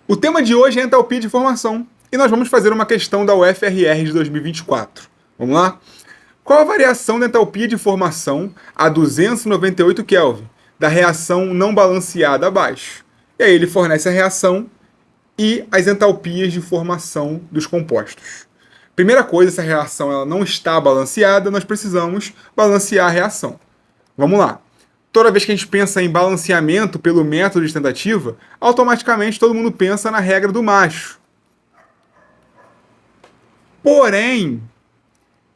O tema de hoje é entalpia de formação e nós vamos fazer uma questão da UFRR de 2024. Vamos lá? Qual a variação da entalpia de formação a 298 Kelvin da reação não balanceada abaixo? E aí ele fornece a reação e as entalpias de formação dos compostos. Primeira coisa, essa reação ela não está balanceada, nós precisamos balancear a reação. Vamos lá. Toda vez que a gente pensa em balanceamento pelo método de tentativa, automaticamente todo mundo pensa na regra do macho. Porém,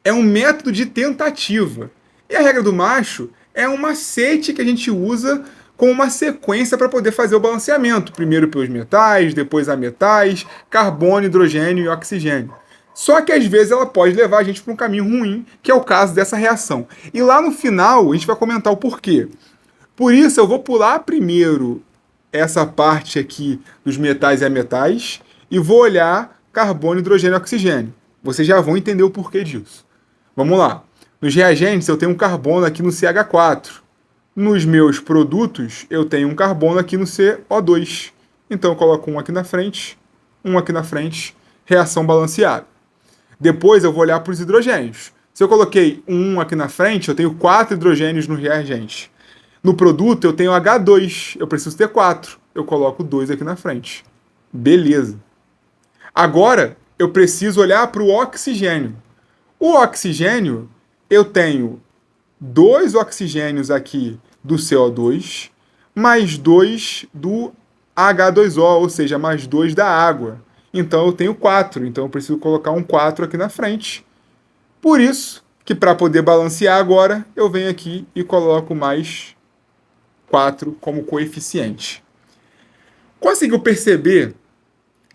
é um método de tentativa. E a regra do macho é um macete que a gente usa com uma sequência para poder fazer o balanceamento. Primeiro pelos metais, depois ametais, carbono, hidrogênio e oxigênio. Só que às vezes ela pode levar a gente para um caminho ruim, que é o caso dessa reação. E lá no final a gente vai comentar o porquê. Por isso eu vou pular primeiro essa parte aqui dos metais e ametais e vou olhar carbono, hidrogênio e oxigênio. Vocês já vão entender o porquê disso. Vamos lá. Nos reagentes eu tenho um carbono aqui no CH4. Nos meus produtos eu tenho um carbono aqui no CO2. Então eu coloco um aqui na frente, reação balanceada. Depois eu vou olhar para os hidrogênios. Se eu coloquei um aqui na frente, eu tenho 4 hidrogênios no reagente. No produto eu tenho H2, eu preciso ter 4. Eu coloco 2 aqui na frente. Beleza. Agora eu preciso olhar para o oxigênio. O oxigênio, eu tenho 2 oxigênios aqui do CO2, mais 2 do H2O, ou seja, mais 2 da água. Então eu tenho 4, então eu preciso colocar um 4 aqui na frente. Por isso que para poder balancear agora, eu venho aqui e coloco mais 4 como coeficiente. Conseguiu perceber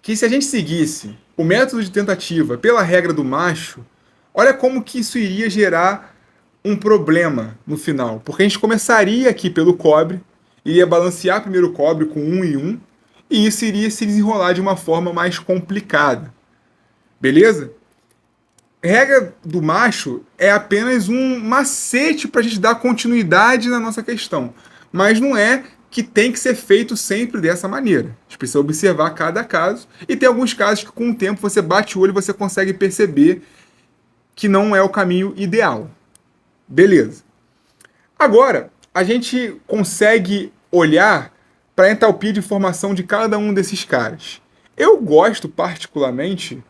que se a gente seguisse o método de tentativa pela regra do macho, olha como que isso iria gerar um problema no final. Porque a gente começaria aqui pelo cobre, iria balancear primeiro o cobre com 1 e 1, e isso iria se desenrolar de uma forma mais complicada. Beleza? A regra do macho é apenas um macete para a gente dar continuidade na nossa questão. Mas não é que tem que ser feito sempre dessa maneira. A gente precisa observar cada caso. E tem alguns casos que com o tempo você bate o olho e você consegue perceber que não é o caminho ideal. Beleza. Agora, a gente consegue olhar para a entalpia de formação de cada um desses caras. Eu gosto particularmente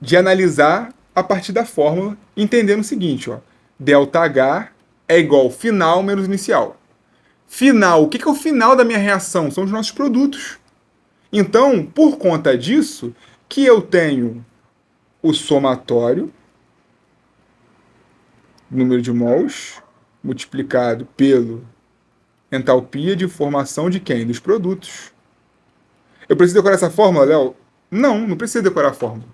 de analisar a partir da fórmula, entendendo o seguinte, ó, ΔH é igual ao final menos inicial. Final, o que é o final da minha reação? São os nossos produtos. Então, por conta disso, que eu tenho o somatório, número de mols, multiplicado pelo entalpia de formação de quem? Dos produtos. Eu preciso decorar essa fórmula, Léo? Não precisa decorar a fórmula.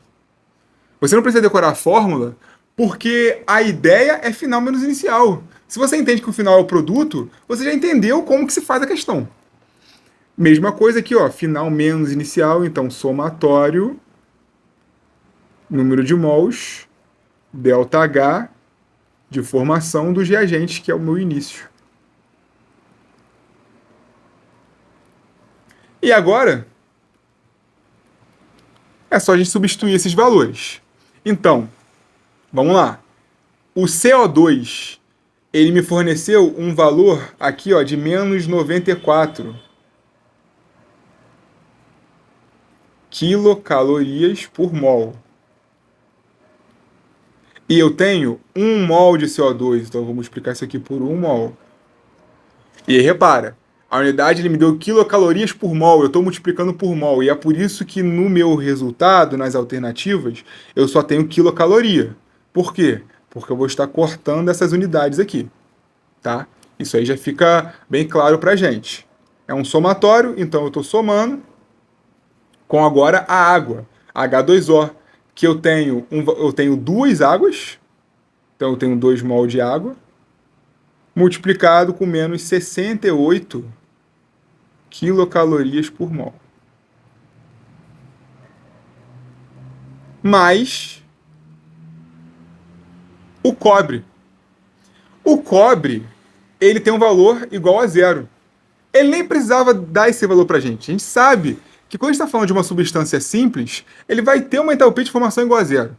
Você não precisa decorar a fórmula porque a ideia é final menos inicial. Se você entende que o final é o produto, você já entendeu como que se faz a questão. Mesma coisa aqui, ó, final menos inicial, então somatório, número de mols, ΔH, de formação dos reagentes, que é o meu início. E agora, é só a gente substituir esses valores. Então, vamos lá. O CO2, ele me forneceu um valor aqui, ó, de menos 94 quilocalorias por mol. E eu tenho 1 mol de CO2, então eu vou multiplicar isso aqui por 1 mol. E aí, repara, a unidade ele me deu quilocalorias por mol, eu estou multiplicando por mol, e é por isso que no meu resultado, nas alternativas, eu só tenho quilocaloria. Por quê? Porque eu vou estar cortando essas unidades aqui, tá? Isso aí já fica bem claro pra gente. É um somatório, então eu estou somando com agora a água, H2O, que eu tenho 2 águas, então eu tenho 2 mol de água, multiplicado com menos 68 quilocalorias por mol. Mais o cobre. O cobre, ele tem um valor igual a zero. Ele nem precisava dar esse valor para a gente sabe que quando a gente está falando de uma substância simples, ele vai ter uma entalpia de formação igual a zero.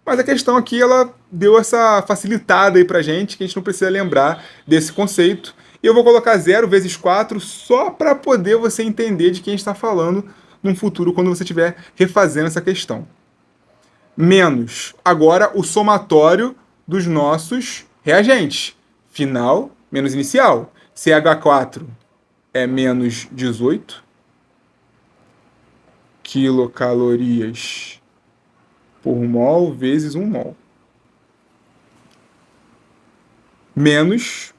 Mas a questão aqui, ela deu essa facilitada aí pra gente, que a gente não precisa lembrar desse conceito. E eu vou colocar 0 vezes 4 só para poder você entender de quem a gente está falando no futuro, quando você estiver refazendo essa questão. Menos, agora, o somatório dos nossos reagentes. Final menos inicial. CH4 é menos 18 quilocalorias por mol vezes 1 mol. Menos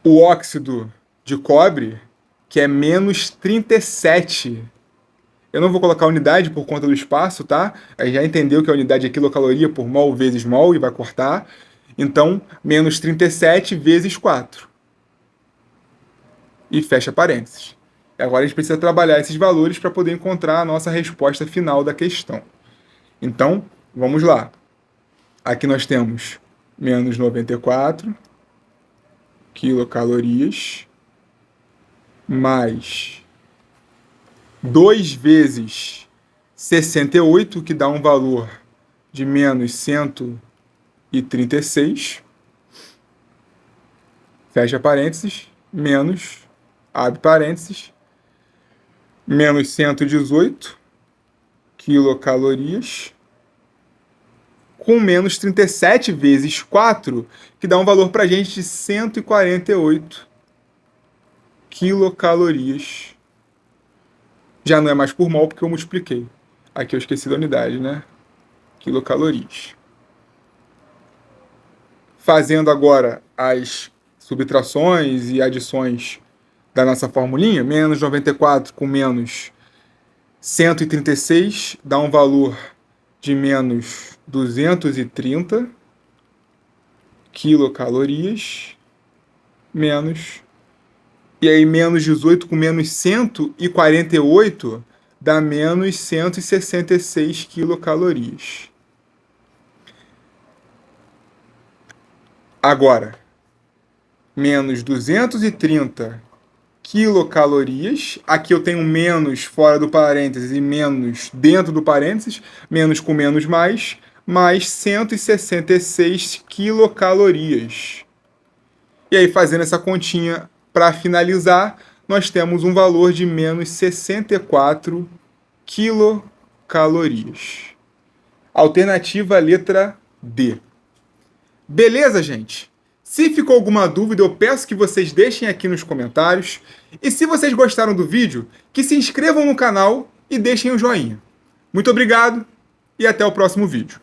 o óxido de cobre, que é menos 37. Eu não vou colocar unidade por conta do espaço, tá? Aí já entendeu que a unidade é quilocaloria por mol vezes mol e vai cortar. Então, menos 37 vezes 4. E fecha parênteses. Agora a gente precisa trabalhar esses valores para poder encontrar a nossa resposta final da questão. Então, vamos lá. Aqui nós temos menos 94 quilocalorias mais 2 vezes 68, que dá um valor de menos 136. Fecha parênteses, menos, abre parênteses, menos 118 quilocalorias com menos 37 vezes 4, que dá um valor para a gente de 148 quilocalorias. Já não é mais por mol, porque eu multipliquei. Aqui eu esqueci da unidade, né? Quilocalorias. Fazendo agora as subtrações e adições da nossa formulinha, menos 94 com menos 136 dá um valor de menos 230 quilocalorias, menos... E aí, menos 18 com menos 148 dá menos 166 quilocalorias. Agora, menos 230 quilocalorias. Aqui eu tenho menos fora do parênteses e menos dentro do parênteses. Menos com menos mais 166 quilocalorias. E aí, fazendo essa continha para finalizar, nós temos um valor de menos 64 quilocalorias. Alternativa letra D. Beleza, gente? Se ficou alguma dúvida, eu peço que vocês deixem aqui nos comentários. E se vocês gostaram do vídeo, que se inscrevam no canal e deixem o joinha. Muito obrigado e até o próximo vídeo.